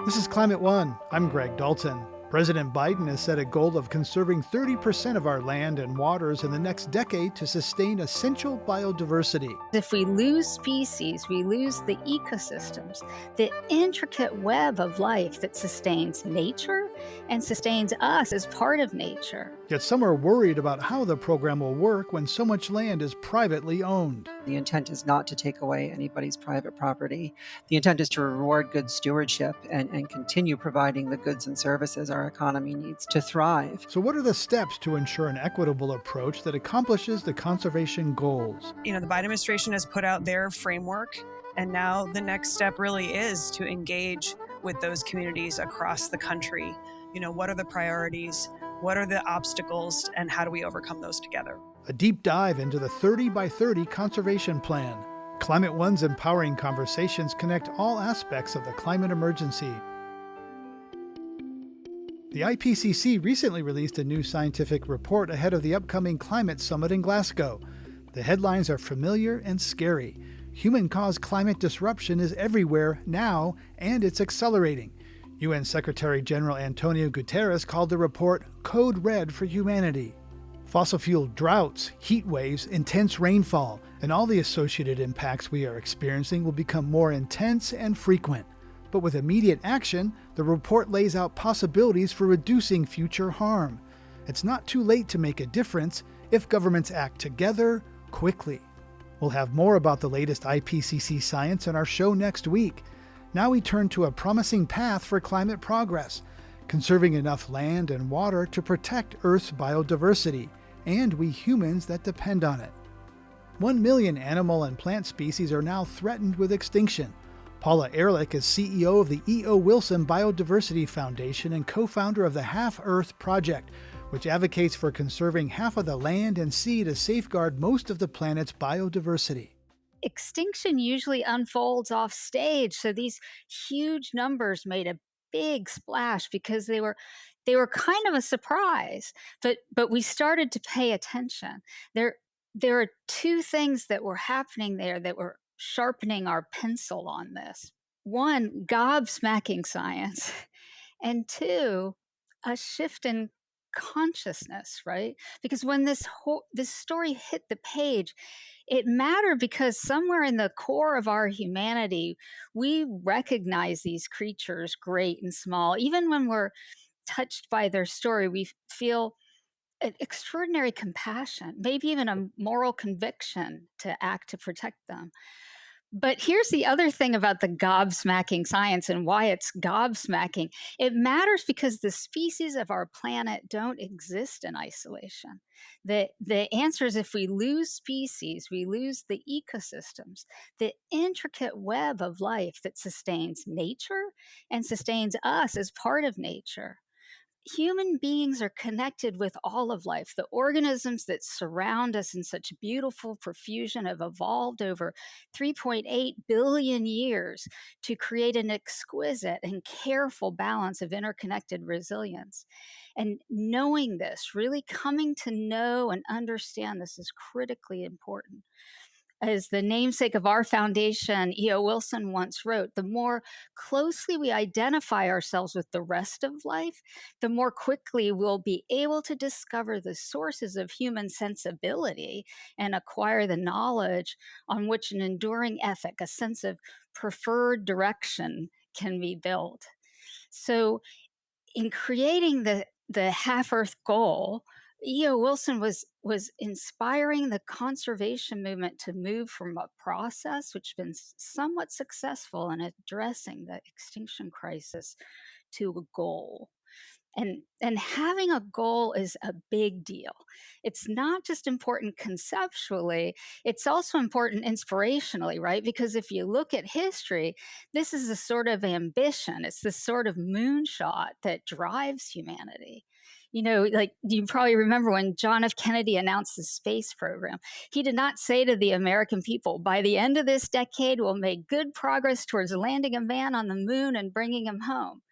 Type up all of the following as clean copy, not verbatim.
This is Climate One. I'm Greg Dalton. President Biden has set a goal of conserving 30% of our land and waters in the next decade to sustain essential biodiversity. If we lose species, we lose the ecosystems, the intricate web of life that sustains nature and sustains us as part of nature. Yet some are worried about how the program will work when so much land is privately owned. The intent is not to take away anybody's private property. The intent is to reward good stewardship and continue providing the goods and services our economy needs to thrive. So what are the steps to ensure an equitable approach that accomplishes the conservation goals? The Biden administration has put out their framework, and now the next step really is to engage with those communities across the country. What are the priorities? What are the obstacles, and how do we overcome those together? A deep dive into the 30 by 30 conservation plan. Climate One's empowering conversations connect all aspects of the climate emergency. The IPCC recently released a new scientific report ahead of the upcoming climate summit in Glasgow. The headlines are familiar and scary. Human-caused climate disruption is everywhere now, and it's accelerating. UN Secretary General Antonio Guterres called the report Code Red for Humanity. Fossil fuel droughts, heat waves, intense rainfall, and all the associated impacts we are experiencing will become more intense and frequent. But with immediate action, the report lays out possibilities for reducing future harm. It's not too late to make a difference if governments act together, quickly. We'll have more about the latest IPCC science in our show next week. Now we turn to a promising path for climate progress, conserving enough land and water to protect Earth's biodiversity, and we humans that depend on it. 1 million animal and plant species are now threatened with extinction. Paula Ehrlich is CEO of the E.O. Wilson Biodiversity Foundation and co-founder of the Half Earth Project, which advocates for conserving half of the land and sea to safeguard most of the planet's biodiversity. Extinction usually unfolds off stage, so these huge numbers made a big splash because they were kind of a surprise, but we started to pay attention. There are two things that were happening there that were sharpening our pencil on this. One, gobsmacking science, and two, a shift in consciousness, right? Because when this story hit the page, it mattered because somewhere in the core of our humanity, we recognize these creatures, great and small. Even when we're touched by their story, we feel an extraordinary compassion, maybe even a moral conviction to act to protect them. But here's the other thing about the gobsmacking science and why it's gobsmacking. It matters because the species of our planet don't exist in isolation. The answer is if we lose species, we lose the ecosystems, the intricate web of life that sustains nature and sustains us as part of nature. Human beings are connected with all of life. The organisms that surround us in such beautiful profusion have evolved over 3.8 billion years to create an exquisite and careful balance of interconnected resilience. And knowing this, really coming to know and understand this is critically important. As the namesake of our foundation, E.O. Wilson once wrote, the more closely we identify ourselves with the rest of life, the more quickly we'll be able to discover the sources of human sensibility and acquire the knowledge on which an enduring ethic, a sense of preferred direction, can be built. So in creating the Half Earth goal, E.O. Wilson was inspiring the conservation movement to move from a process which has been somewhat successful in addressing the extinction crisis to a goal. And having a goal is a big deal. It's not just important conceptually, it's also important inspirationally, right? Because if you look at history, this is a sort of ambition. It's this sort of moonshot that drives humanity. Like you probably remember when John F. Kennedy announced the space program, he did not say to the American people, by the end of this decade, we'll make good progress towards landing a man on the moon and bringing him home.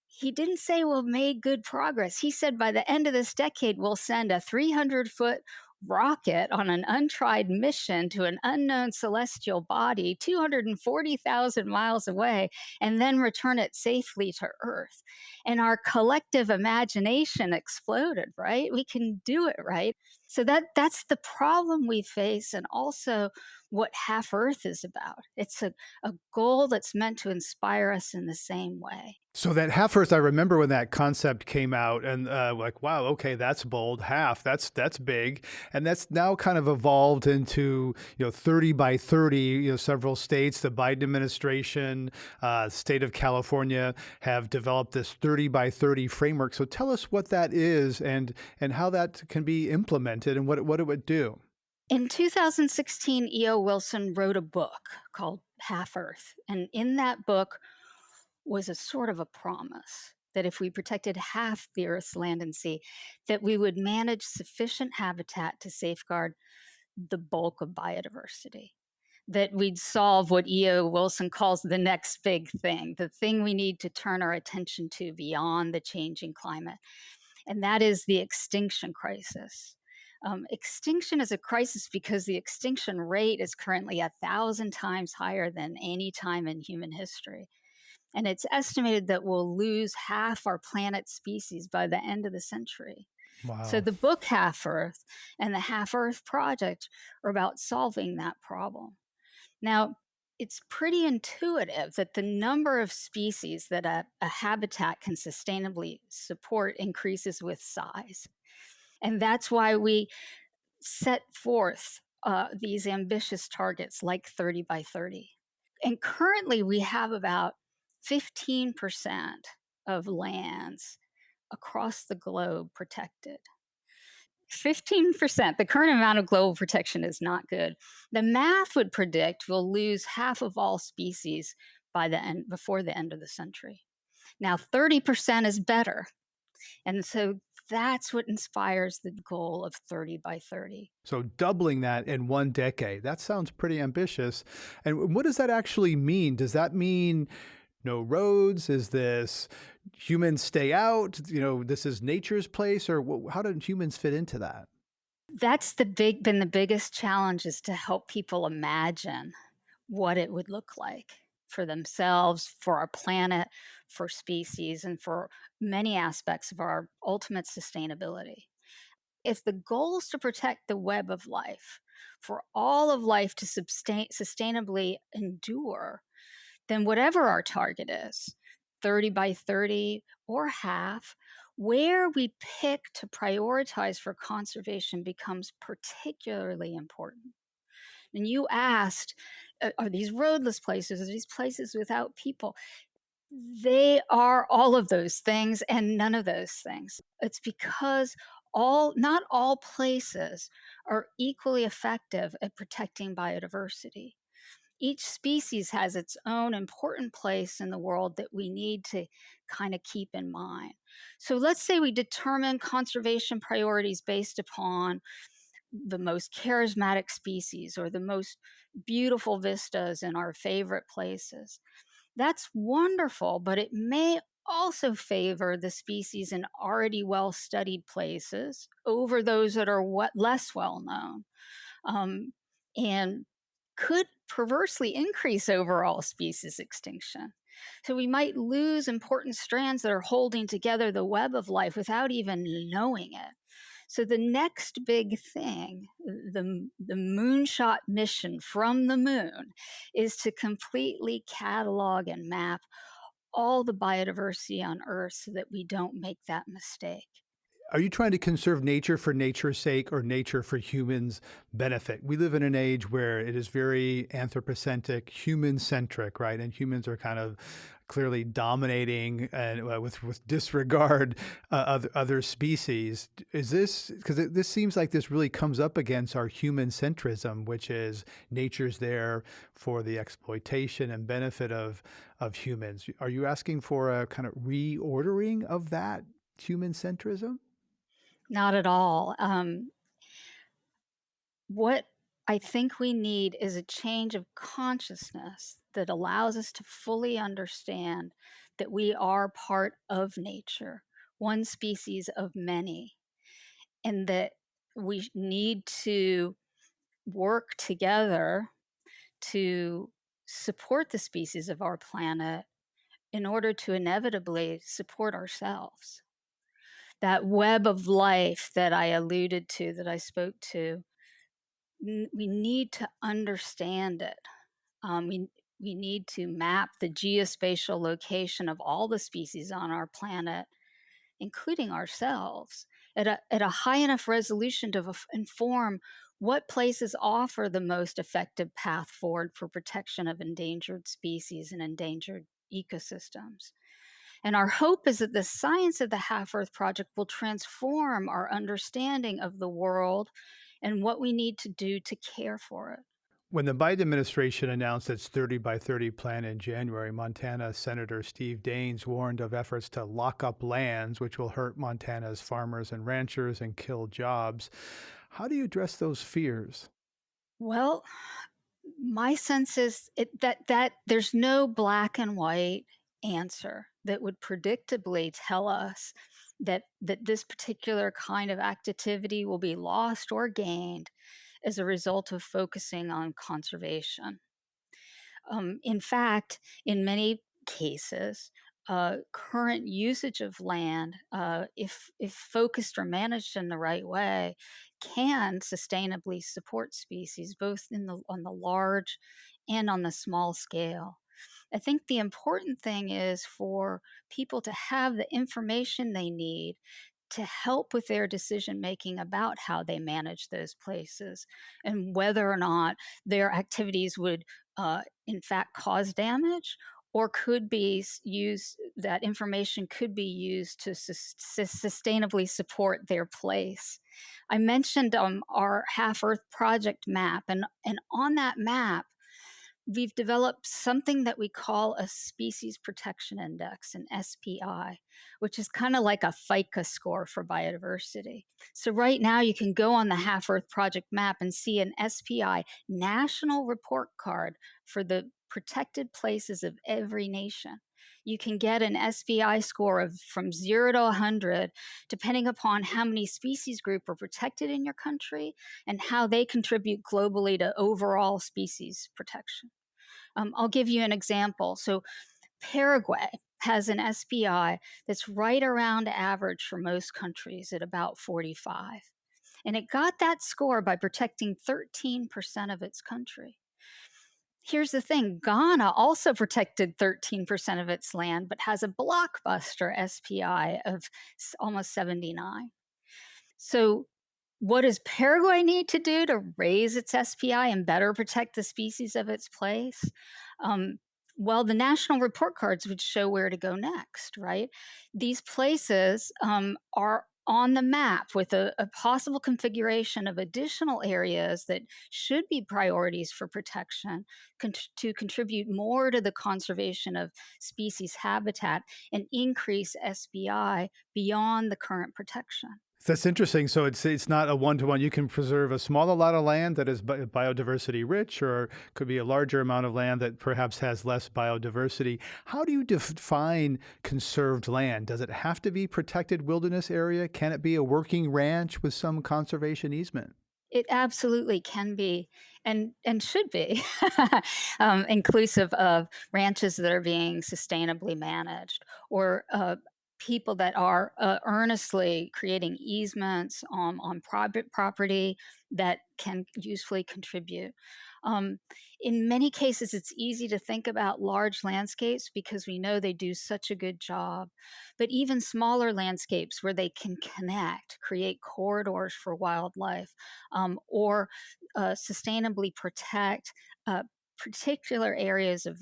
He didn't say we'll make good progress. He said by the end of this decade, we'll send a 300-foot rocket on an untried mission to an unknown celestial body 240,000 miles away and then return it safely to Earth. And our collective imagination exploded, right? We can do it, right? So that's the problem we face, and also what Half Earth is about. It's a goal that's meant to inspire us in the same way. So that half Earth, I remember when that concept came out, and like, wow, okay, that's bold. Half, that's big, and that's now kind of evolved into 30 by 30. Several states, the Biden administration, state of California, have developed this 30 by 30 framework. So tell us what that is, and how that can be implemented, and what it would do. In 2016, E.O. Wilson wrote a book called Half Earth, and in that book was a sort of a promise that if we protected half the Earth's land and sea, that we would manage sufficient habitat to safeguard the bulk of biodiversity, that we'd solve what E.O. Wilson calls the next big thing, the thing we need to turn our attention to beyond the changing climate, and that is the extinction crisis. Extinction is a crisis because the extinction rate is currently 1,000 times higher than any time in human history. And it's estimated that we'll lose half our planet's species by the end of the century. So Wow. the book Half Earth and the Half Earth Project are about solving that problem. Now, it's pretty intuitive that the number of species that a habitat can sustainably support increases with size. And that's why we set forth these ambitious targets like 30 by 30. And currently, we have about 15% of lands across the globe protected. 15%, the current amount of global protection is not good. The math would predict we'll lose half of all species before the end of the century. Now, 30% is better. And so that's what inspires the goal of 30 by 30. So doubling that in 1 decade, that sounds pretty ambitious. And what does that actually mean? Does that mean no roads? Is this humans stay out? This is nature's place, or how do humans fit into that? That's been the biggest challenge, is to help people imagine what it would look like for themselves, for our planet, for species, and for many aspects of our ultimate sustainability. If the goal is to protect the web of life, for all of life to sustainably endure, then whatever our target is, 30 by 30 or half, where we pick to prioritize for conservation becomes particularly important. And you asked, are these roadless places? Are these places without people? They are all of those things and none of those things. It's because not all places are equally effective at protecting biodiversity. Each species has its own important place in the world that we need to kind of keep in mind. So let's say we determine conservation priorities based upon the most charismatic species or the most beautiful vistas in our favorite places. That's wonderful, but it may also favor the species in already well studied places over those that are less well known, and could perversely increase overall species extinction. So we might lose important strands that are holding together the web of life without even knowing it. So the next big thing, the moonshot mission from the moon, is to completely catalog and map all the biodiversity on Earth so that we don't make that mistake. Are you trying to conserve nature for nature's sake, or nature for humans' benefit? We live in an age where it is very anthropocentric, human-centric, right? And humans are kind of clearly dominating, and with disregard other species. Is this because this seems like this really comes up against our human centrism, which is nature's there for the exploitation and benefit of humans? Are you asking for a kind of reordering of that human centrism? Not at all. What I think we need is a change of consciousness that allows us to fully understand that we are part of nature, one species of many, and that we need to work together to support the species of our planet in order to inevitably support ourselves. That web of life that I alluded to, that I spoke to, we need to understand it. We need to map the geospatial location of all the species on our planet, including ourselves, at a high enough resolution to inform what places offer the most effective path forward for protection of endangered species and endangered ecosystems. And our hope is that the science of the Half Earth Project will transform our understanding of the world and what we need to do to care for it. When the Biden administration announced its 30 by 30 plan in January, Montana Senator Steve Daines warned of efforts to lock up lands, which will hurt Montana's farmers and ranchers and kill jobs. How do you address those fears? Well, my sense is that there's no black and white answer that would predictably tell us that this particular kind of activity will be lost or gained as a result of focusing on conservation. In fact, in many cases, current usage of land, if focused or managed in the right way, can sustainably support species both on the large and on the small scale. I think the important thing is for people to have the information they need to help with their decision making about how they manage those places and whether or not their activities would, in fact, cause damage or could be used, that information could be used to sustainably support their place. I mentioned our Half Earth Project map, and on that map, we've developed something that we call a species protection index, an SPI, which is kind of like a FICA score for biodiversity. So right now you can go on the Half Earth Project map and see an SPI national report card for the protected places of every nation. You can get an SPI score of from 0 to 100, depending upon how many species group are protected in your country and how they contribute globally to overall species protection. I'll give you an example. So Paraguay has an SPI that's right around average for most countries at about 45. And it got that score by protecting 13% of its country. Here's the thing, Ghana also protected 13% of its land, but has a blockbuster SPI of almost 79. So what does Paraguay need to do to raise its SPI and better protect the species of its place? Well, the national report cards would show where to go next, right? These places are on the map with a possible configuration of additional areas that should be priorities for protection to contribute more to the conservation of species habitat and increase SBI beyond the current protection. That's interesting. So it's not a one-to-one. You can preserve a smaller lot of land that is biodiversity rich, or could be a larger amount of land that perhaps has less biodiversity. How do you define conserved land? Does it have to be protected wilderness area? Can it be a working ranch with some conservation easement? It absolutely can be and should be inclusive of ranches that are being sustainably managed or people that are earnestly creating easements on private property that can usefully contribute. Um, in many cases, it's easy to think about large landscapes because we know they do such a good job. But even smaller landscapes where they can connect, create corridors for wildlife, or sustainably protect particular areas of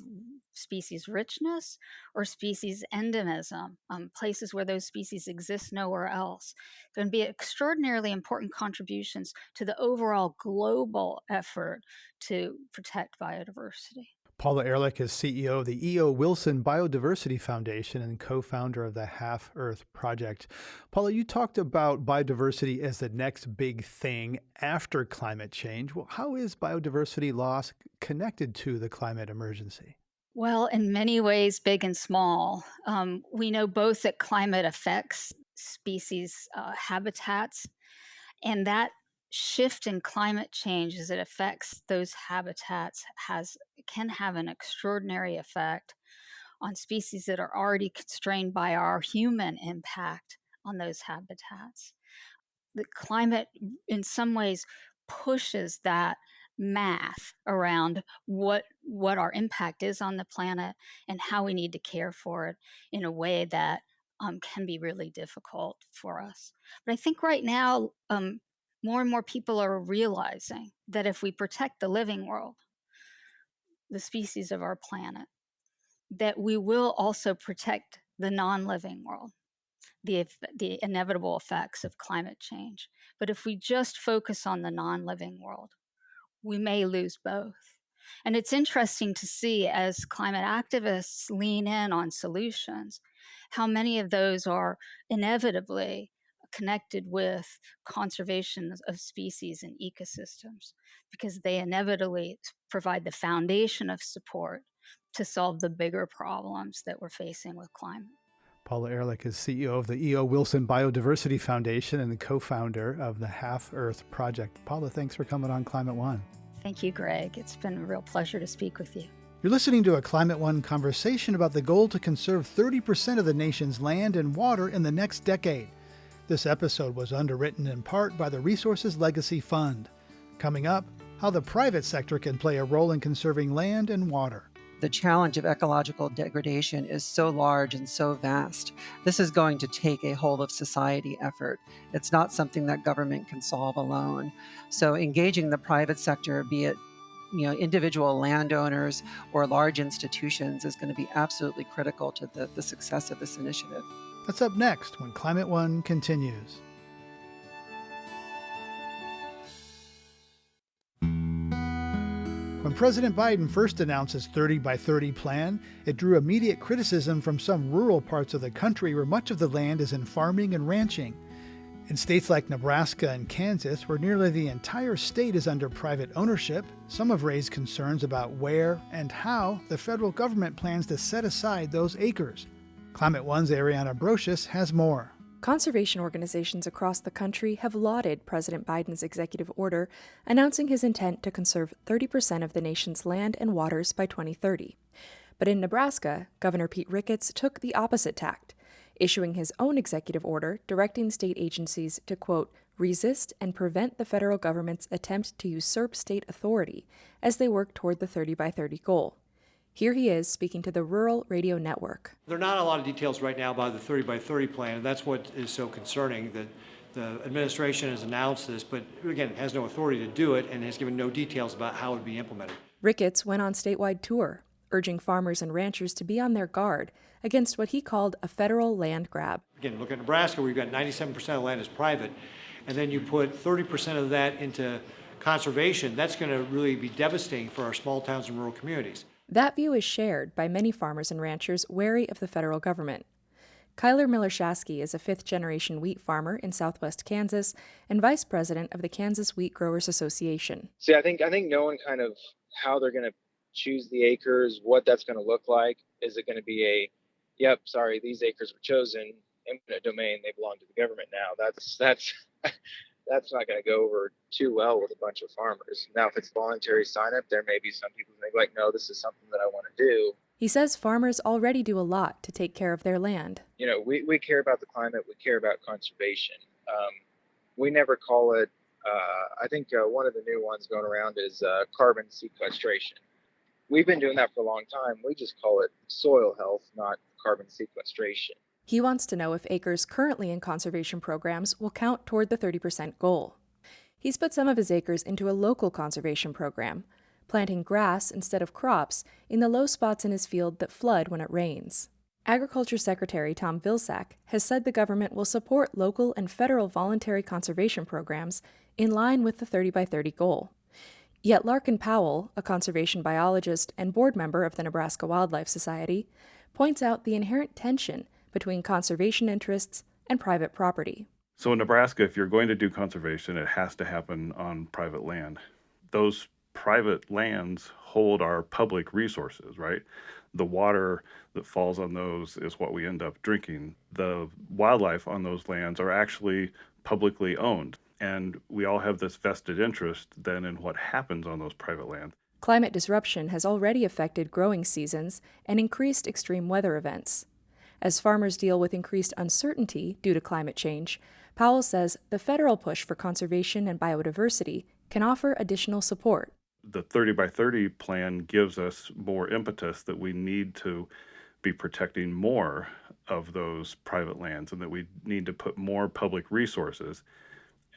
species richness or species endemism, places where those species exist nowhere else, can be extraordinarily important contributions to the overall global effort to protect biodiversity. Paula Ehrlich is CEO of the E.O. Wilson Biodiversity Foundation and co-founder of the Half Earth Project. Paula, you talked about biodiversity as the next big thing after climate change. Well, how is biodiversity loss connected to the climate emergency? Well, in many ways, big and small. We know both that climate affects species habitats, and that shift in climate change as it affects those habitats can have an extraordinary effect on species that are already constrained by our human impact on those habitats. The climate, in some ways, pushes that math around what our impact is on the planet and how we need to care for it in a way that can be really difficult for us. But I think right now, more and more people are realizing that if we protect the living world, the species of our planet, that we will also protect the non-living world, the inevitable effects of climate change. But if we just focus on the non-living world, we may lose both. And it's interesting to see, as climate activists lean in on solutions, how many of those are inevitably connected with conservation of species and ecosystems, because they inevitably provide the foundation of support to solve the bigger problems that we're facing with climate. Paula Ehrlich is CEO of the E.O. Wilson Biodiversity Foundation and the co-founder of the Half Earth Project. Paula, thanks for coming on Climate One. Thank you, Greg. It's been a real pleasure to speak with you. You're listening to a Climate One conversation about the goal to conserve 30% of the nation's land and water in the next decade. This episode was underwritten in part by the Resources Legacy Fund. Coming up, how the private sector can play a role in conserving land and water. The challenge of ecological degradation is so large and so vast. This is going to take a whole of society effort. It's not something that government can solve alone. So engaging the private sector, be it individual landowners or large institutions, is going to be absolutely critical to the success of this initiative. That's up next when Climate One continues. When President Biden first announced his 30 by 30 plan, it drew immediate criticism from some rural parts of the country where much of the land is in farming and ranching. In states like Nebraska and Kansas, where nearly the entire state is under private ownership, some have raised concerns about where and how the federal government plans to set aside those acres. Climate One's Ariana Brocious has more. Conservation organizations across the country have lauded President Biden's executive order announcing his intent to conserve 30% of the nation's land and waters by 2030. But in Nebraska, Governor Pete Ricketts took the opposite tact, issuing his own executive order directing state agencies to, quote, resist and prevent the federal government's attempt to usurp state authority as they work toward the 30 by 30 goal. Here he is speaking to the Rural Radio Network. There are not a lot of details right now about the 30 by 30 plan, and that's what is so concerning, that the administration has announced this, but again, has no authority to do it and has given no details about how it would be implemented. Ricketts went on statewide tour, urging farmers and ranchers to be on their guard against what he called a federal land grab. Again, look at Nebraska, where you've got 97% of the land is private, and then you put 30% of that into conservation. That's going to really be devastating for our small towns and rural communities. That view is shared by many farmers and ranchers wary of the federal government. Kyler Miller-Shasky is a fifth-generation wheat farmer in southwest Kansas and vice president of the Kansas Wheat Growers Association. See, I think knowing kind of how they're going to choose the acres, what that's going to look like. Is it going to be these acres were chosen, eminent domain, they belong to the government now? That's not going to go over too well with a bunch of farmers. Now, if it's voluntary sign-up, there may be some people who may be like, no, this is something that I want to do. He says farmers already do a lot to take care of their land. We care about the climate. We care about conservation. We never call it, I think one of the new ones going around is carbon sequestration. We've been doing that for a long time. We just call it soil health, not carbon sequestration. He wants to know if acres currently in conservation programs will count toward the 30% goal. He's put some of his acres into a local conservation program, planting grass instead of crops in the low spots in his field that flood when it rains. Agriculture Secretary Tom Vilsack has said the government will support local and federal voluntary conservation programs in line with the 30 by 30 goal. Yet Larkin Powell, a conservation biologist and board member of the Nebraska Wildlife Society, points out the inherent tension between conservation interests and private property. So in Nebraska, if you're going to do conservation, it has to happen on private land. Those private lands hold our public resources, right? The water that falls on those is what we end up drinking. The wildlife on those lands are actually publicly owned. And we all have this vested interest then in what happens on those private lands. Climate disruption has already affected growing seasons and increased extreme weather events. As farmers deal with increased uncertainty due to climate change, Powell says the federal push for conservation and biodiversity can offer additional support. The 30 by 30 plan gives us more impetus that we need to be protecting more of those private lands and that we need to put more public resources,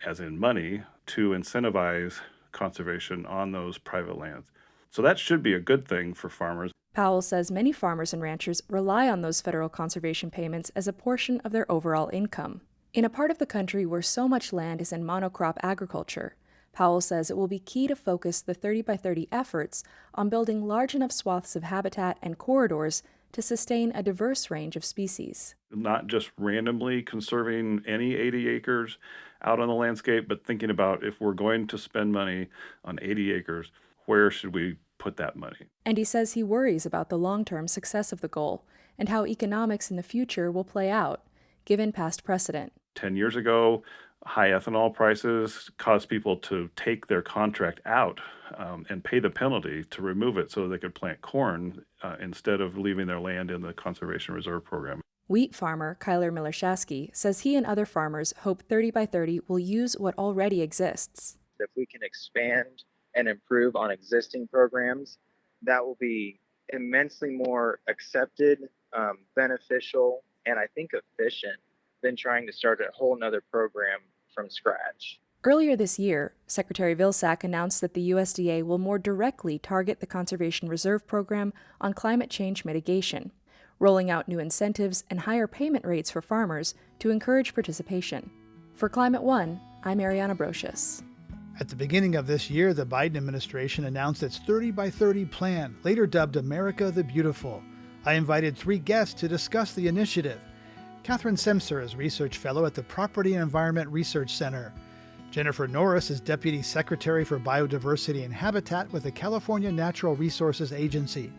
as in money, to incentivize conservation on those private lands. So that should be a good thing for farmers. Powell says many farmers and ranchers rely on those federal conservation payments as a portion of their overall income. In a part of the country where so much land is in monocrop agriculture, Powell says it will be key to focus the 30 by 30 efforts on building large enough swaths of habitat and corridors to sustain a diverse range of species. Not just randomly conserving any 80 acres out on the landscape, but thinking about if we're going to spend money on 80 acres, where should we put that money? And he says he worries about the long-term success of the goal and how economics in the future will play out, given past precedent. 10 years ago, high ethanol prices caused people to take their contract out and pay the penalty to remove it so they could plant corn instead of leaving their land in the Conservation Reserve Program. Wheat farmer Kyler Miller-Shasky says he and other farmers hope 30 by 30 will use what already exists. If we can expand and improve on existing programs, that will be immensely more accepted, beneficial, and I think efficient than trying to start a whole nother program from scratch. Earlier this year, Secretary Vilsack announced that the USDA will more directly target the Conservation Reserve Program on climate change mitigation, rolling out new incentives and higher payment rates for farmers to encourage participation. For Climate One, I'm Ariana Brocious. At the beginning of this year, the Biden administration announced its 30 by 30 plan, later dubbed America the Beautiful. I invited 3 guests to discuss the initiative. Catherine Semcer is Research Fellow at the Property and Environment Research Center. Jennifer Norris is Deputy Secretary for Biodiversity and Habitat with the California Natural Resources Agency.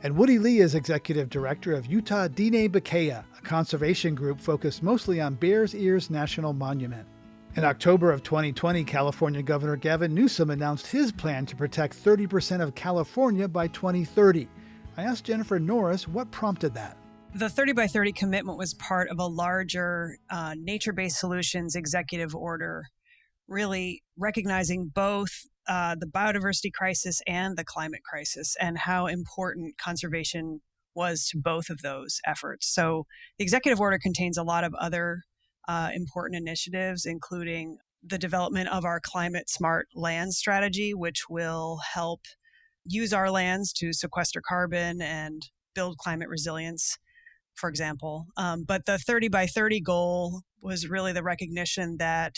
And Woody Lee is Executive Director of Utah Diné Bikéyah, a conservation group focused mostly on Bears Ears National Monument. In October of 2020, California Governor Gavin Newsom announced his plan to protect 30% of California by 2030. I asked Jennifer Norris what prompted that. The 30 by 30 commitment was part of a larger nature-based solutions executive order, really recognizing both the biodiversity crisis and the climate crisis and how important conservation was to both of those efforts. So the executive order contains a lot of other important initiatives, including the development of our climate smart land strategy, which will help use our lands to sequester carbon and build climate resilience, for example. But the 30 by 30 goal was really the recognition that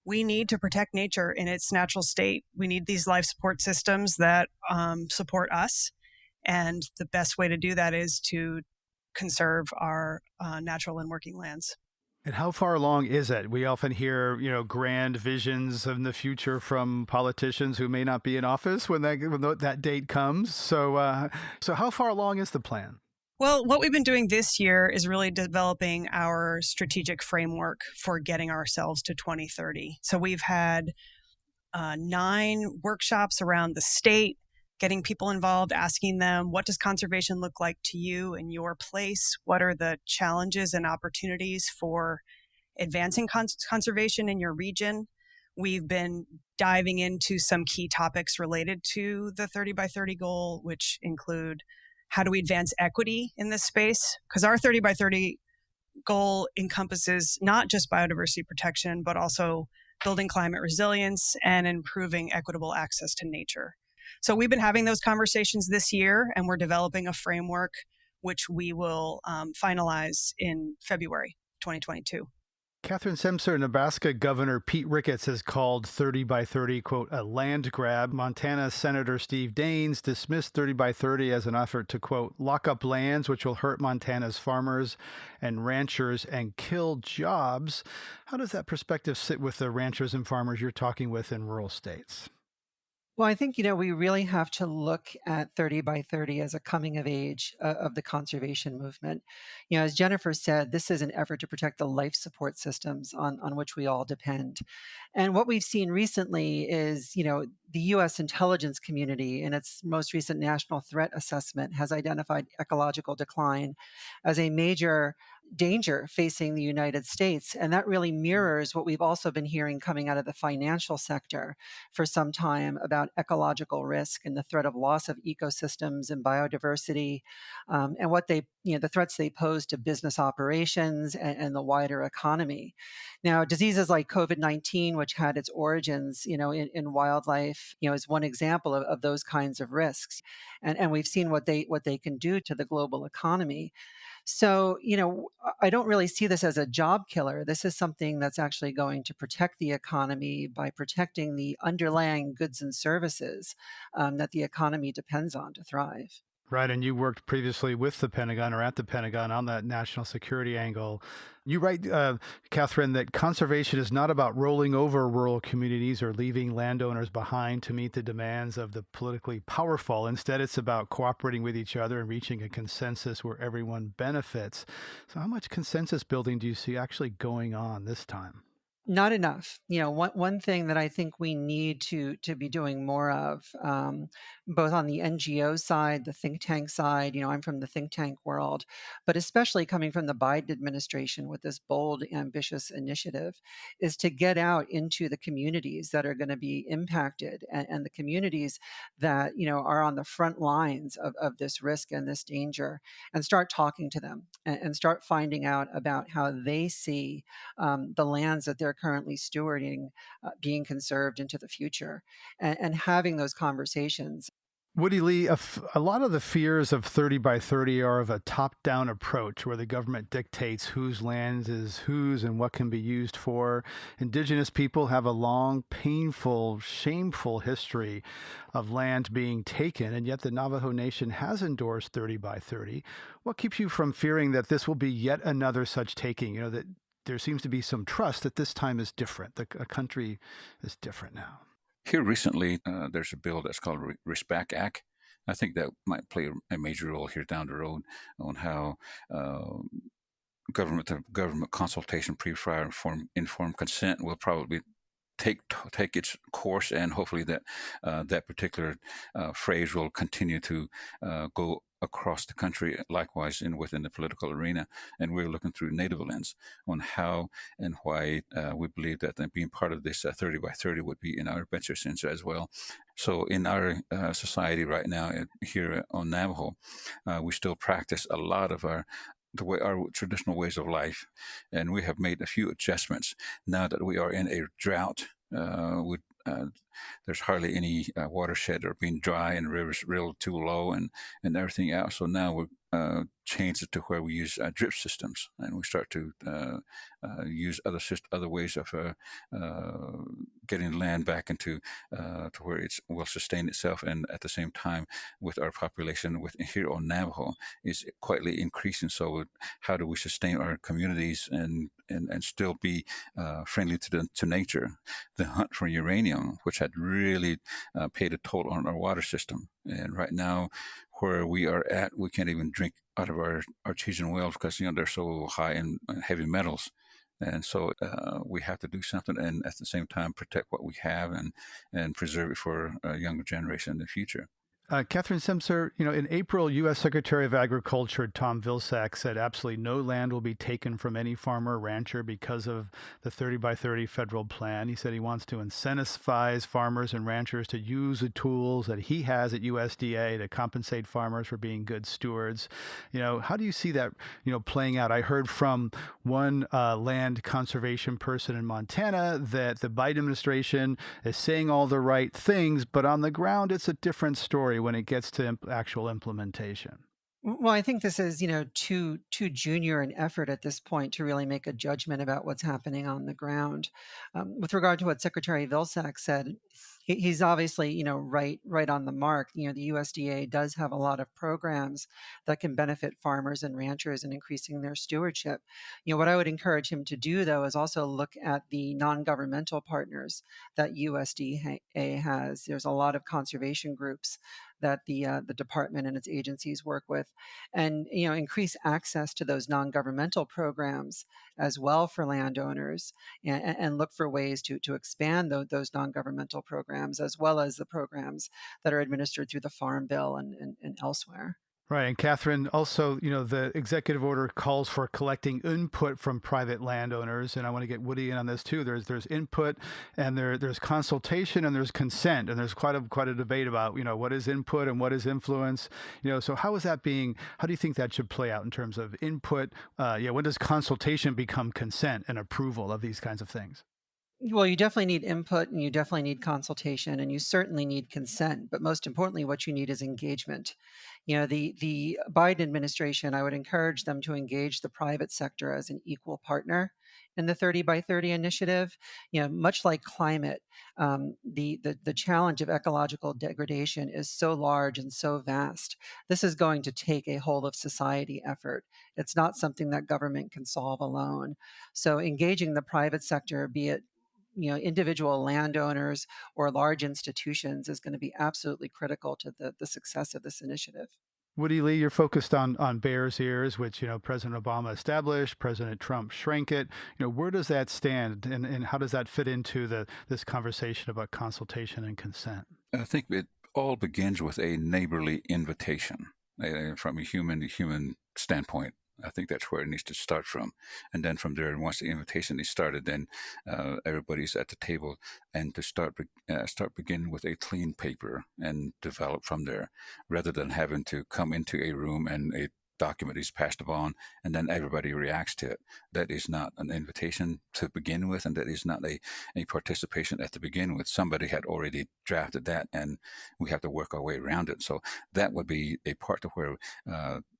we need to protect nature in its natural state. We need these life support systems that support us. And the best way to do that is to conserve our natural and working lands. And how far along is it? We often hear, grand visions in the future from politicians who may not be in office when that date comes. So how far along is the plan? Well, what we've been doing this year is really developing our strategic framework for getting ourselves to 2030. So we've had 9 workshops around the state, getting people involved, asking them, what does conservation look like to you in your place? What are the challenges and opportunities for advancing conservation in your region? We've been diving into some key topics related to the 30 by 30 goal, which include how do we advance equity in this space? Because our 30 by 30 goal encompasses not just biodiversity protection, but also building climate resilience and improving equitable access to nature. So we've been having those conversations this year, and we're developing a framework which we will finalize in February 2022. Catherine Semcer, Nebraska Governor Pete Ricketts has called 30 by 30, quote, a land grab. Montana Senator Steve Daines dismissed 30 by 30 as an effort to, quote, lock up lands, which will hurt Montana's farmers and ranchers and kill jobs. How does that perspective sit with the ranchers and farmers you're talking with in rural states? Well, I think, we really have to look at 30 by 30 as a coming of age of the conservation movement. As Jennifer said, this is an effort to protect the life support systems on which we all depend. And what we've seen recently is, the US intelligence community in its most recent national threat assessment has identified ecological decline as a major danger facing the United States. And that really mirrors what we've also been hearing coming out of the financial sector for some time about ecological risk and the threat of loss of ecosystems and biodiversity, and what the threats they pose to business operations and the wider economy. Now, diseases like COVID-19, which had its origins, in wildlife, is one example of those kinds of risks, and we've seen what they can do to the global economy. So, I don't really see this as a job killer. This is something that's actually going to protect the economy by protecting the underlying goods and services that the economy depends on to thrive. Right, and you worked previously with the Pentagon or at the Pentagon on that national security angle. You write, Catherine, that conservation is not about rolling over rural communities or leaving landowners behind to meet the demands of the politically powerful. Instead, it's about cooperating with each other and reaching a consensus where everyone benefits. So how much consensus building do you see actually going on this time? Not enough. One thing that I think we need to be doing more of, both on the NGO side, the think tank side. I'm from the think tank world, but especially coming from the Biden administration with this bold, ambitious initiative, is to get out into the communities that are going to be impacted and the communities that are on the front lines of this risk and this danger, and start talking to them and start finding out about how they see the lands that they're currently stewarding being conserved into the future, and having those conversations. Woody Lee, a lot of the fears of 30 by 30 are of a top-down approach where the government dictates whose land is whose and what can be used for. Indigenous people have a long, painful, shameful history of land being taken, and yet the Navajo Nation has endorsed 30 by 30. What keeps you from fearing that this will be yet another such taking? That there seems to be some trust that this time is different. The country is different now. Here recently, there's a bill that's called Respect Act. I think that might play a major role here down the road on how government consultation, pre-prior informed consent will probably take its course, and hopefully that particular phrase will continue to go across the country, likewise within the political arena. And we're looking through Native lens on how and why we believe that being part of this 30 by 30 would be in our best interest as well. So in our society right now here on Navajo, we still practice a lot of our traditional ways of life, and we have made a few adjustments now that we are in a drought. There's hardly any watershed that are being dry, and rivers real too low, and everything else. So now we're changed it to where we use drip systems, and we start to use other ways of getting land back into to where it will sustain itself, and at the same time, with our population here on Navajo is quietly increasing. So how do we sustain our communities and still be friendly to nature? The hunt for uranium, which had really paid a toll on our water system, and right now, where we are at, we can't even drink out of our artesian wells because they're so high in heavy metals. And so we have to do something, and at the same time protect what we have and preserve it for a younger generation in the future. Catherine Semcer, in April, U.S. Secretary of Agriculture Tom Vilsack said absolutely no land will be taken from any farmer or rancher because of the 30 by 30 federal plan. He said he wants to incentivize farmers and ranchers to use the tools that he has at USDA to compensate farmers for being good stewards. How do you see that, playing out? I heard from one land conservation person in Montana that the Biden administration is saying all the right things, but on the ground, it's a different story when it gets to actual implementation. Well, I think this is, too junior an effort at this point to really make a judgment about what's happening on the ground. With regard to what Secretary Vilsack said, He's obviously, right on the mark. The USDA does have a lot of programs that can benefit farmers and ranchers in increasing their stewardship. What I would encourage him to do, though, is also look at the non-governmental partners that USDA has. There's a lot of conservation groups that the department and its agencies work with, and increase access to those non-governmental programs as well for landowners, and look for ways to expand those non-governmental programs, as well as the programs that are administered through the Farm Bill and elsewhere. Right. And Catherine, also, the executive order calls for collecting input from private landowners. And I want to get Woody in on this too. There's input, and there's consultation, and there's consent. And there's quite a debate about, what is input and what is influence. So how do you think that should play out in terms of input? When does consultation become consent and approval of these kinds of things? Well, you definitely need input, and you definitely need consultation, and you certainly need consent. But most importantly, what you need is engagement. The Biden administration, I would encourage them to engage the private sector as an equal partner in the 30 by 30 initiative. Much like climate, the challenge of ecological degradation is so large and so vast. This is going to take a whole of society effort. It's not something that government can solve alone. So engaging the private sector, be it individual landowners or large institutions, is going to be absolutely critical to the success of this initiative. Woody Lee, you're focused on Bears Ears, which President Obama established. President Trump shrank it. Where does that stand, and how does that fit into this conversation about consultation and consent? I think it all begins with a neighborly invitation from a human to human standpoint. I think that's where it needs to start from. And then from there, once the invitation is started, then everybody's at the table, and to start beginning with a clean paper and develop from there, rather than having to come into a room and a document is passed upon and then everybody reacts to it. That is not an invitation to begin with, and that is not a participation at the begin with. Somebody had already drafted that, and we have to work our way around it. So that would be a part of where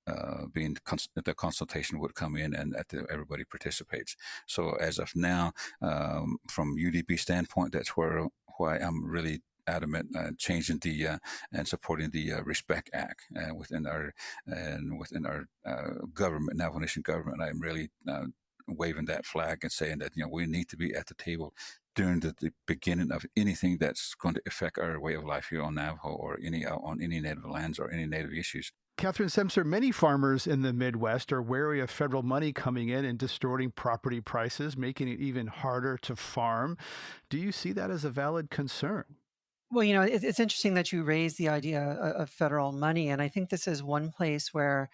the consultation would come in, and everybody participates. So as of now, from UDP standpoint, that's why I'm really adamant changing and supporting the Respect Act within our government, Navajo Nation government. I'm really waving that flag and saying that we need to be at the table during the beginning of anything that's going to affect our way of life here on Navajo, or on any native lands or any native issues. Catherine Semcer, many farmers in the Midwest are wary of federal money coming in and distorting property prices, making it even harder to farm. Do you see that as a valid concern? Well, it's interesting that you raise the idea of federal money. And I think this is one place where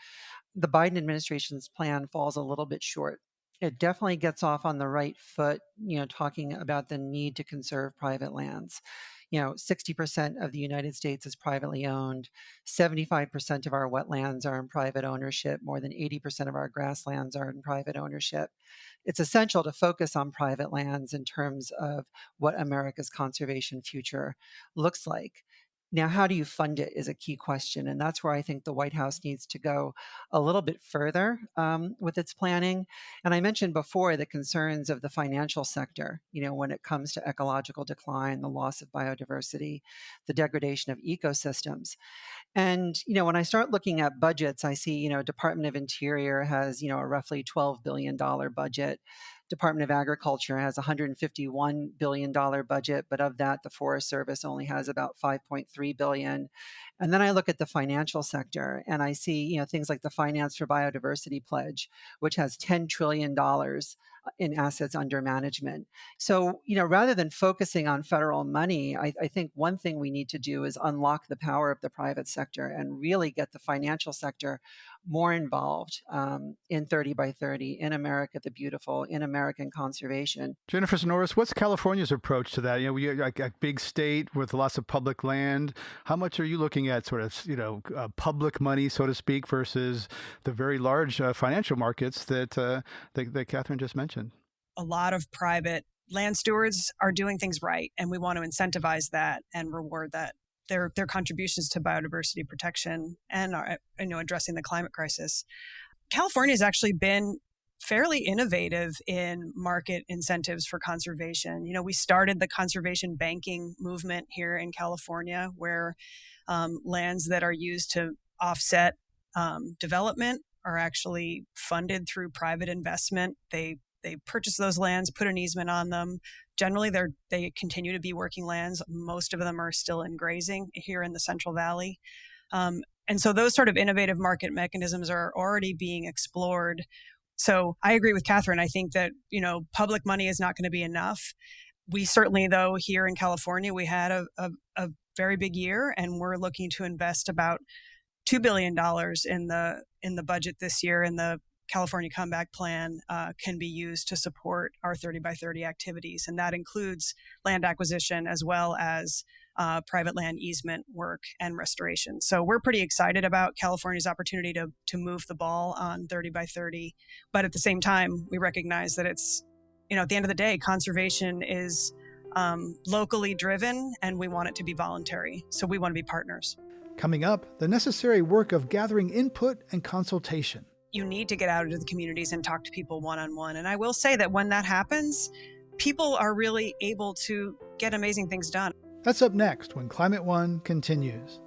the Biden administration's plan falls a little bit short. It definitely gets off on the right foot, talking about the need to conserve private lands. 60% of the United States is privately owned. 75% of our wetlands are in private ownership. More than 80% of our grasslands are in private ownership. It's essential to focus on private lands in terms of what America's conservation future looks like. Now, how do you fund it is a key question. And that's where I think the White House needs to go a little bit further with its planning. And I mentioned before the concerns of the financial sector, when it comes to ecological decline, the loss of biodiversity, the degradation of ecosystems. And, when I start looking at budgets, I see, Department of Interior has, a roughly $12 billion budget. Department of Agriculture has a $151 billion budget, but of that, the Forest Service only has about $5.3 billion. And then I look at the financial sector, and I see, things like the Finance for Biodiversity Pledge, which has $10 trillion in assets under management. So, rather than focusing on federal money, I think one thing we need to do is unlock the power of the private sector and really get the financial sector more involved in 30 by 30, in America the Beautiful, in American conservation. Jennifer Sonoris, what's California's approach to that? We're like a big state with lots of public land. How much are you looking at sort of, public money, so to speak, versus the very large financial markets that Catherine just mentioned? A lot of private land stewards are doing things right, and we want to incentivize that and reward that. Their contributions to biodiversity protection and addressing the climate crisis. California has actually been fairly innovative in market incentives for conservation. We started the conservation banking movement here in California, where lands that are used to offset development are actually funded through private investment. They purchase those lands, put an easement on them. Generally, they continue to be working lands. Most of them are still in grazing here in the Central Valley. And so those sort of innovative market mechanisms are already being explored. So I agree with Catherine. I think that, public money is not going to be enough. We certainly, though, here in California, we had a very big year, and we're looking to invest about $2 billion in the budget this year, and the California Comeback Plan can be used to support our 30 by 30 activities. And that includes land acquisition as well as private land easement work and restoration. So we're pretty excited about California's opportunity to move the ball on 30 by 30. But at the same time, we recognize that it's, at the end of the day, conservation is locally driven, and we want it to be voluntary. So we want to be partners. Coming up, the necessary work of gathering input and consultation. You need to get out into the communities and talk to people one-on-one. And I will say that when that happens, people are really able to get amazing things done. That's up next when Climate One continues.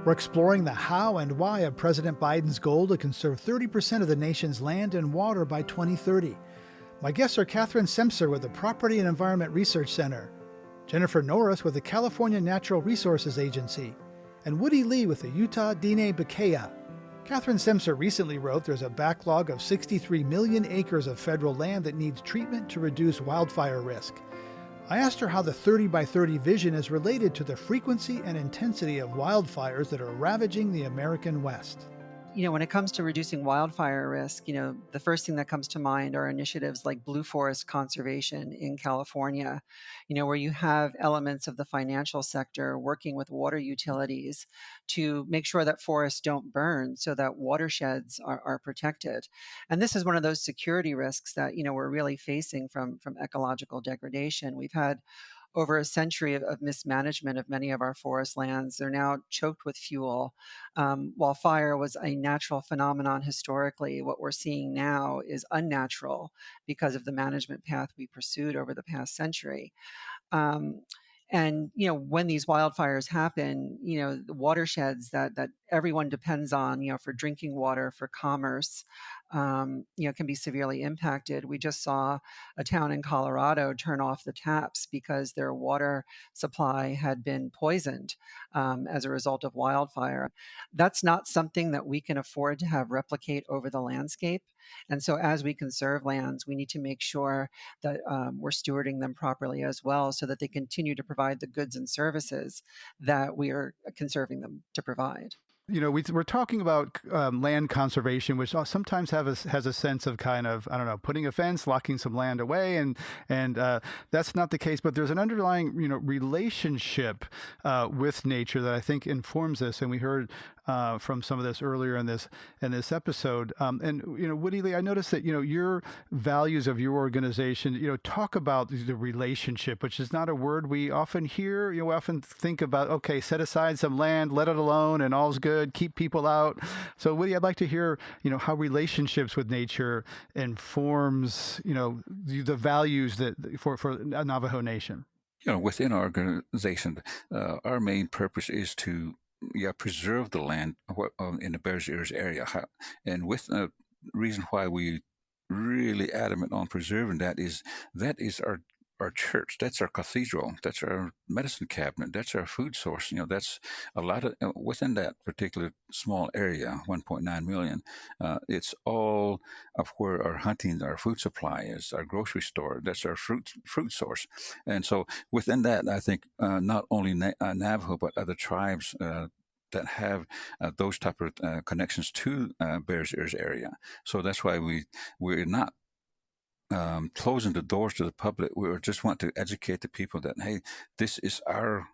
We're exploring the how and why of President Biden's goal to conserve 30% of the nation's land and water by 2030. My guests are Catherine Semcer with the Property and Environment Research Center, Jennifer Norris with the California Natural Resources Agency, and Woody Lee with the Utah Diné Bikéyah. Catherine Semcer recently wrote there's a backlog of 63 million acres of federal land that needs treatment to reduce wildfire risk. I asked her how the 30 by 30 vision is related to the frequency and intensity of wildfires that are ravaging the American West. When it comes to reducing wildfire risk, the first thing that comes to mind are initiatives like Blue Forest Conservation in California, where you have elements of the financial sector working with water utilities to make sure that forests don't burn so that watersheds are protected. And this is one of those security risks that, we're really facing from ecological degradation. We've had over a century of mismanagement of many of our forest lands. They're now choked with fuel. While fire was a natural phenomenon historically, what we're seeing now is unnatural because of the management path we pursued over the past century. And, when these wildfires happen, the watersheds that everyone depends on, for drinking water, for commerce, can be severely impacted. We just saw a town in Colorado turn off the taps because their water supply had been poisoned as a result of wildfire. That's not something that we can afford to have replicate over the landscape. And so as we conserve lands, we need to make sure that we're stewarding them properly as well so that they continue to provide the goods and services that we are conserving them to provide. We're talking about land conservation, which sometimes has a sense of kind of, putting a fence, locking some land away, and that's not the case. But there's an underlying, relationship with nature that I think informs this, and we heard from some of this earlier in this episode. And Woody Lee, I noticed that your values of your organization, talk about the relationship, which is not a word we often hear. We often think about, okay, set aside some land, let it alone, and all's good. Keep people out. So Woody, I'd like to hear, how relationships with nature informs, the values that for Navajo Nation. Within our organization, our main purpose is to preserve the land in the Bears Ears area. And with the reason why we really adamant on preserving that is our church, that's our cathedral, that's our medicine cabinet, that's our food source. That's a lot of within that particular small area, 1.9 million. It's all of where our hunting, our food supply is, our grocery store. That's our fruit source. And so within that, I think not only Navajo but other tribes that have those type of connections to Bears Ears area. So that's why we're not closing the doors to the public. We just want to educate the people that, hey, this is our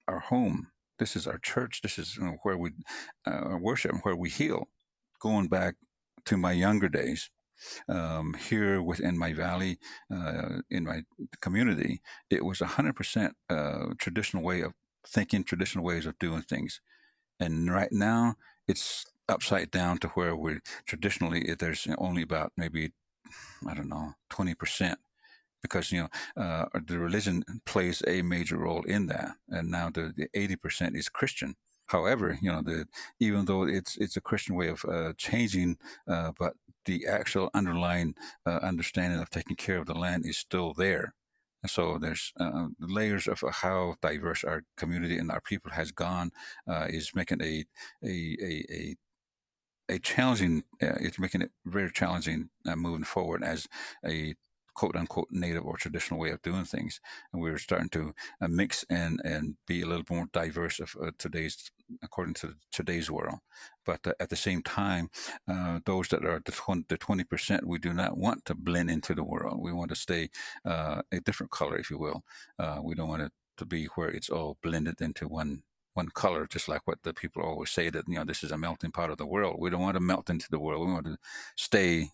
home. This is our church. This is where we worship and where we heal. Going back to my younger days, here within my valley, in my community, it was 100% traditional way of thinking, traditional ways of doing things. And right now, it's upside down to where we traditionally there's only about maybe, I don't know, 20%, because the religion plays a major role in that, and now the 80% is Christian. However, even though it's a Christian way of changing, but the actual underlying understanding of taking care of the land is still there. So there's layers of how diverse our community and our people has gone, is making a challenging. It's making it very challenging moving forward as a quote unquote native or traditional way of doing things, and we're starting to mix and be a little more diverse of according to today's world. But at the same time, those that are the 20%, we do not want to blend into the world. We want to stay a different color, if you will. We don't want it to be where it's all blended into one color, just like what the people always say, that this is a melting pot of the world. We don't want to melt into the world. We want to stay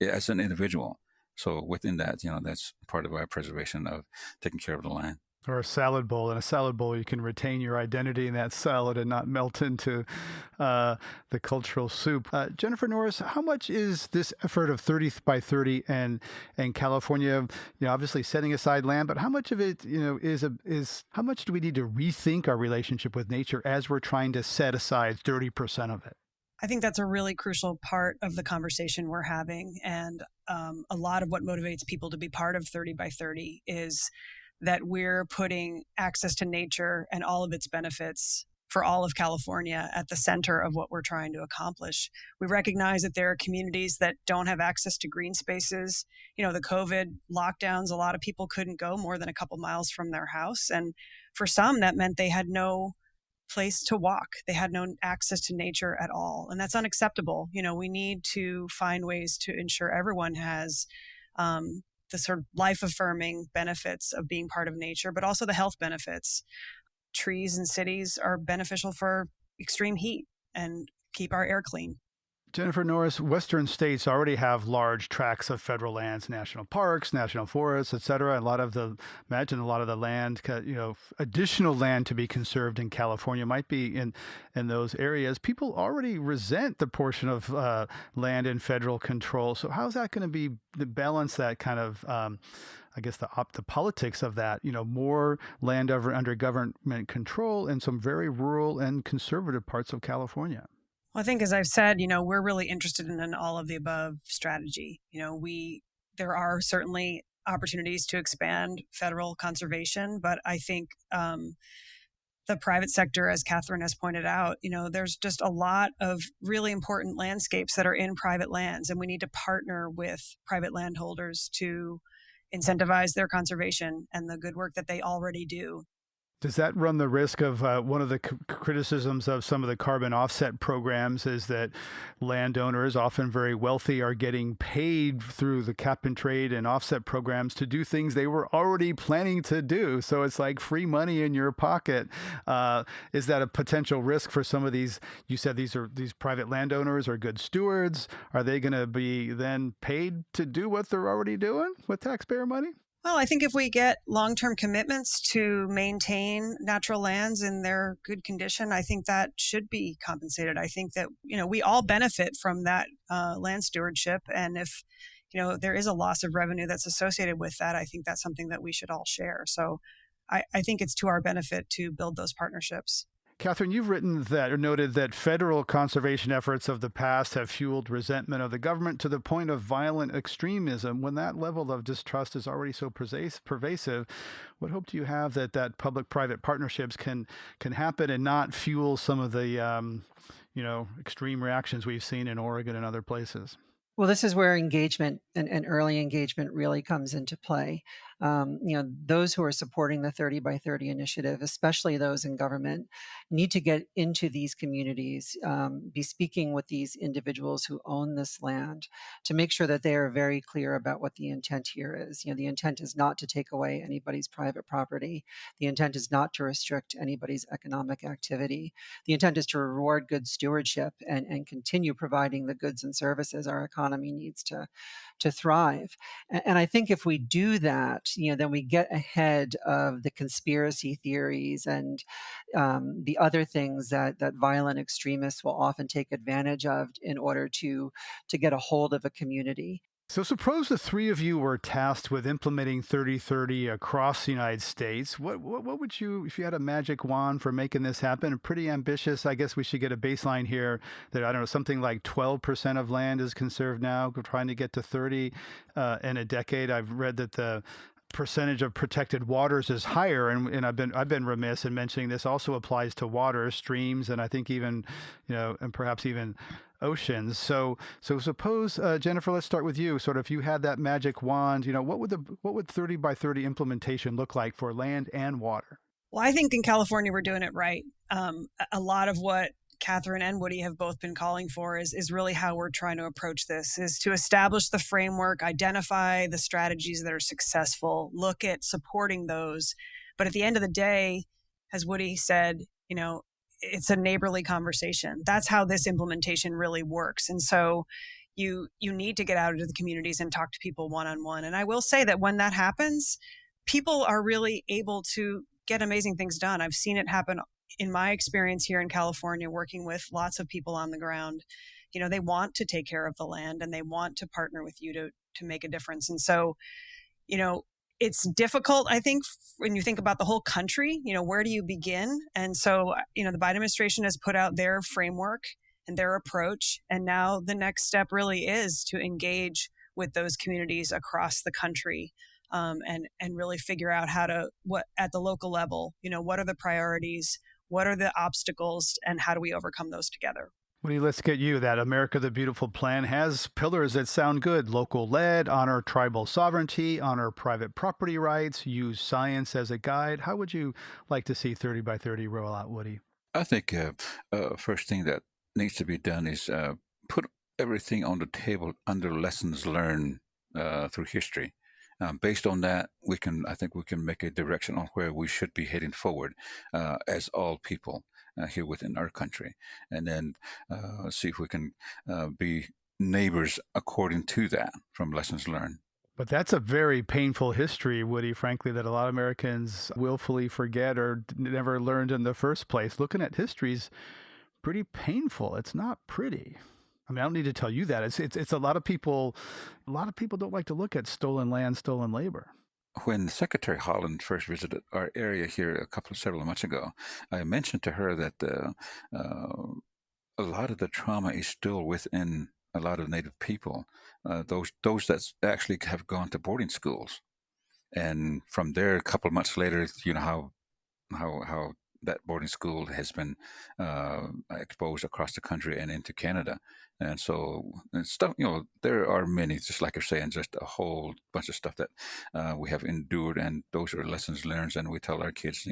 as an individual. So within that, that's part of our preservation of taking care of the land. Or a salad bowl. In a salad bowl, you can retain your identity in that salad and not melt into the cultural soup. Jennifer Norris, how much is this effort of 30 by 30 and California, obviously setting aside land, but how much of it, is how much do we need to rethink our relationship with nature as we're trying to set aside 30% of it? I think that's a really crucial part of the conversation we're having. And a lot of what motivates people to be part of 30 by 30 is that we're putting access to nature and all of its benefits for all of California at the center of what we're trying to accomplish. We recognize that there are communities that don't have access to green spaces. The COVID lockdowns, a lot of people couldn't go more than a couple miles from their house. And for some, that meant they had no place to walk. They had no access to nature at all. And that's unacceptable. We need to find ways to ensure everyone has the sort of life-affirming benefits of being part of nature, but also the health benefits. Trees in cities are beneficial for extreme heat and keep our air clean. Jennifer Norris, Western states already have large tracts of federal lands, national parks, national forests, et cetera. A lot of the land, additional land to be conserved in California might be in those areas. People already resent the portion of land in federal control. So how's that going to be to balance that kind of, the politics of that, more land under government control in some very rural and conservative parts of California? Well, I think, as I've said, we're really interested in an all of the above strategy. There are certainly opportunities to expand federal conservation, but I think the private sector, as Catherine has pointed out, there's just a lot of really important landscapes that are in private lands, and we need to partner with private landholders to incentivize their conservation and the good work that they already do. Does that run the risk of one of the criticisms of some of the carbon offset programs is that landowners, often very wealthy, are getting paid through the cap and trade and offset programs to do things they were already planning to do? So it's like free money in your pocket. Is that a potential risk for some of these? You said these private landowners are good stewards. Are they going to be then paid to do what they're already doing with taxpayer money? Well, I think if we get long-term commitments to maintain natural lands in their good condition, I think that should be compensated. I think that, we all benefit from that land stewardship. And if, there is a loss of revenue that's associated with that, I think that's something that we should all share. So I think it's to our benefit to build those partnerships. Catherine, you've written that or noted that federal conservation efforts of the past have fueled resentment of the government to the point of violent extremism. When that level of distrust is already so pervasive, what hope do you have that public-private partnerships can happen and not fuel some of the extreme reactions we've seen in Oregon and other places? Well, this is where engagement and early engagement really comes into play. Those who are supporting the 30 by 30 initiative, especially those in government, need to get into these communities, be speaking with these individuals who own this land to make sure that they are very clear about what the intent here is. The intent is not to take away anybody's private property. The intent is not to restrict anybody's economic activity. The intent is to reward good stewardship and continue providing the goods and services our economy needs to thrive. And I think if we do that, out, then we get ahead of the conspiracy theories and the other things that violent extremists will often take advantage of in order to get a hold of a community. So suppose the three of you were tasked with implementing 3030 across the United States. What would you, if you had a magic wand for making this happen? Pretty ambitious. I guess we should get a baseline here that, I don't know, something like 12% of land is conserved now. We're trying to get to 30 in a decade. I've read that the percentage of protected waters is higher, and I've been remiss in mentioning this also applies to water, streams, and I think even, and perhaps even oceans. So suppose, Jennifer, let's start with you. Sort of, if you had that magic wand, what would 30 by 30 implementation look like for land and water? Well, I think in California we're doing it right. A lot of what Catherine and Woody have both been calling for is really how we're trying to approach this, is to establish the framework, identify the strategies that are successful, look at supporting those. But at the end of the day, as Woody said, it's a neighborly conversation. That's how this implementation really works. And so you need to get out into the communities and talk to people one-on-one. And I will say that when that happens, people are really able to get amazing things done. I've seen it happen in my experience here in California, working with lots of people on the ground. They want to take care of the land and they want to partner with you to make a difference. And so, it's difficult, I think, when you think about the whole country, where do you begin? And so, the Biden administration has put out their framework and their approach. And now the next step really is to engage with those communities across the country, and really figure out what at the local level, what are the priorities, what are the obstacles, and how do we overcome those together? Woody, let's get you. That America the Beautiful plan has pillars that sound good. Local led, honor tribal sovereignty, honor private property rights, use science as a guide. How would you like to see 30 by 30 roll out, Woody? I think first thing that needs to be done is put everything on the table under lessons learned through history. Based on that, I think we can make a direction on where we should be heading forward as all people here within our country, and then see if we can be neighbors according to that from lessons learned. But that's a very painful history, Woody, frankly, that a lot of Americans willfully forget or never learned in the first place. Looking at history's pretty painful. It's not pretty. I mean, I don't need to tell you that. It's a lot of people don't like to look at stolen land, stolen labor. When Secretary Holland first visited our area here several months ago, I mentioned to her that a lot of the trauma is still within a lot of Native people, those that actually have gone to boarding schools, and from there, a couple of months later, how that boarding school has been exposed across the country and into Canada. And so stuff, there are many, just like you're saying, just a whole bunch of stuff that we have endured, and those are lessons learned. And we tell our kids,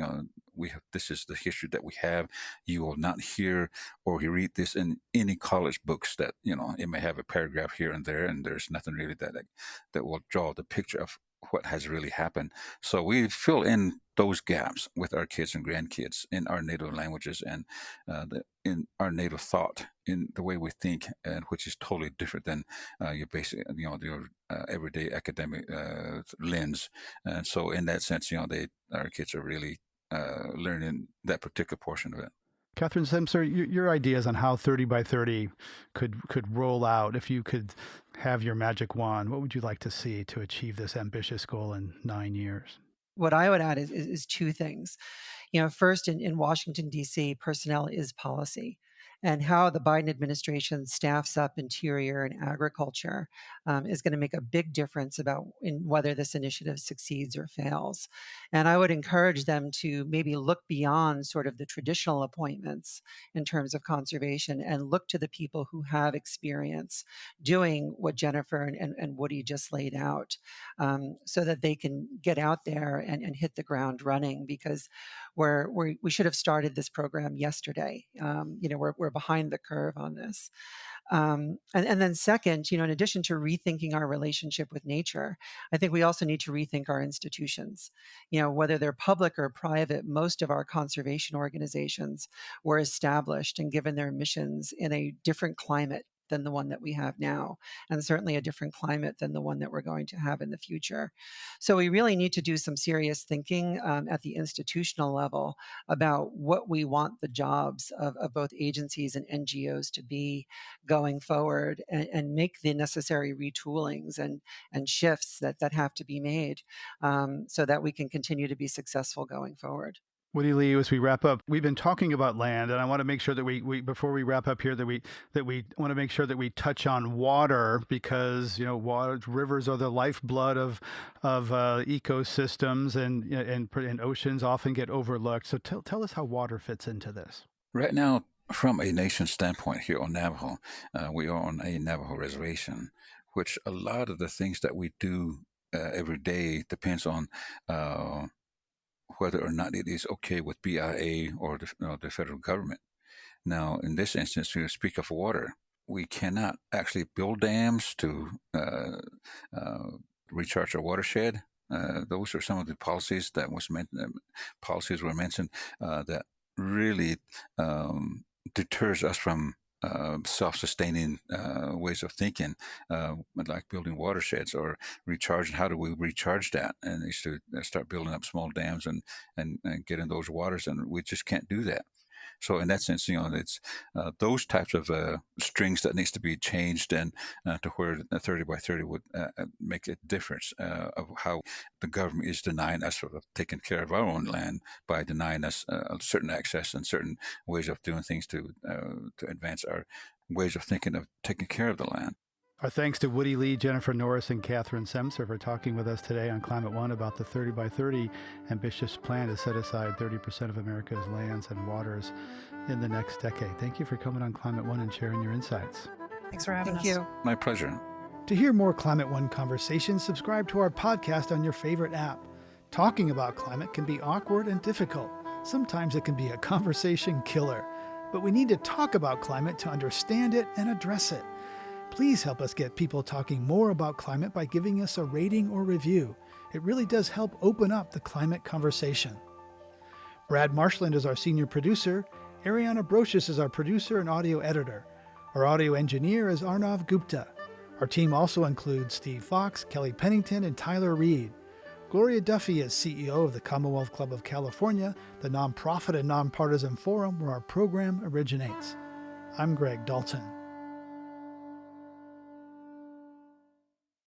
this is the history that we have. You will not hear or read this in any college books that, it may have a paragraph here and there, and there's nothing really that will draw the picture of what has really happened. So we fill in those gaps with our kids and grandkids in our native languages and in our native thought, in the way we think, and which is totally different than your basic, your everyday academic lens. And so, in that sense, our kids are really learning that particular portion of it. Catherine Semser, your ideas on how 30 by 30 could roll out, if you could have your magic wand, what would you like to see to achieve this ambitious goal in 9 years? What I would add is two things. First, in Washington, D.C., personnel is policy. And how the Biden administration staffs up interior and agriculture is going to make a big difference about in whether this initiative succeeds or fails. And I would encourage them to maybe look beyond sort of the traditional appointments in terms of conservation and look to the people who have experience doing what Jennifer and Woody just laid out, so that they can get out there and hit the ground running, because we should have started this program yesterday. We're behind the curve on this. And then second, in addition to rethinking our relationship with nature, I think we also need to rethink our institutions. Whether they're public or private, most of our conservation organizations were established and given their missions in a different climate than the one that we have now, and certainly a different climate than the one that we're going to have in the future. So we really need to do some serious thinking at the institutional level about what we want the jobs of both agencies and NGOs to be going forward, and make the necessary retoolings and shifts that have to be made so that we can continue to be successful going forward. Woody Lee, as we wrap up, we've been talking about land, and I want to make sure that we before we wrap up here that we want to make sure that we touch on water, because rivers are the lifeblood of ecosystems, and oceans often get overlooked. So tell us how water fits into this. Right now, from a nation standpoint here on Navajo, we are on a Navajo reservation, which a lot of the things that we do every day depends on whether or not it is okay with BIA or the federal government. Now, in this instance, we speak of water. We cannot actually build dams to recharge our watershed. Those are some of the policies that policies were mentioned that really deters us from self-sustaining ways of thinking, like building watersheds or recharging. How do we recharge that? And they should start building up small dams and getting those waters, and we just can't do that. So in that sense, it's those types of strings that needs to be changed, and to where 30 by 30 would make a difference of how the government is denying us sort of taking care of our own land by denying us certain access and certain ways of doing things to advance our ways of thinking of taking care of the land. Our thanks to Woody Lee, Jennifer Norris, and Catherine Semcer for talking with us today on Climate One about the 30 by 30 ambitious plan to set aside 30% of America's lands and waters in the next decade. Thank you for coming on Climate One and sharing your insights. Thanks for having us. Thank you. My pleasure. To hear more Climate One conversations, subscribe to our podcast on your favorite app. Talking about climate can be awkward and difficult. Sometimes it can be a conversation killer. But we need to talk about climate to understand it and address it. Please help us get people talking more about climate by giving us a rating or review. It really does help open up the climate conversation. Brad Marshland is our senior producer. Ariana Brocious is our producer and audio editor. Our audio engineer is Arnav Gupta. Our team also includes Steve Fox, Kelly Pennington, and Tyler Reed. Gloria Duffy is CEO of the Commonwealth Club of California, the nonprofit and nonpartisan forum where our program originates. I'm Greg Dalton.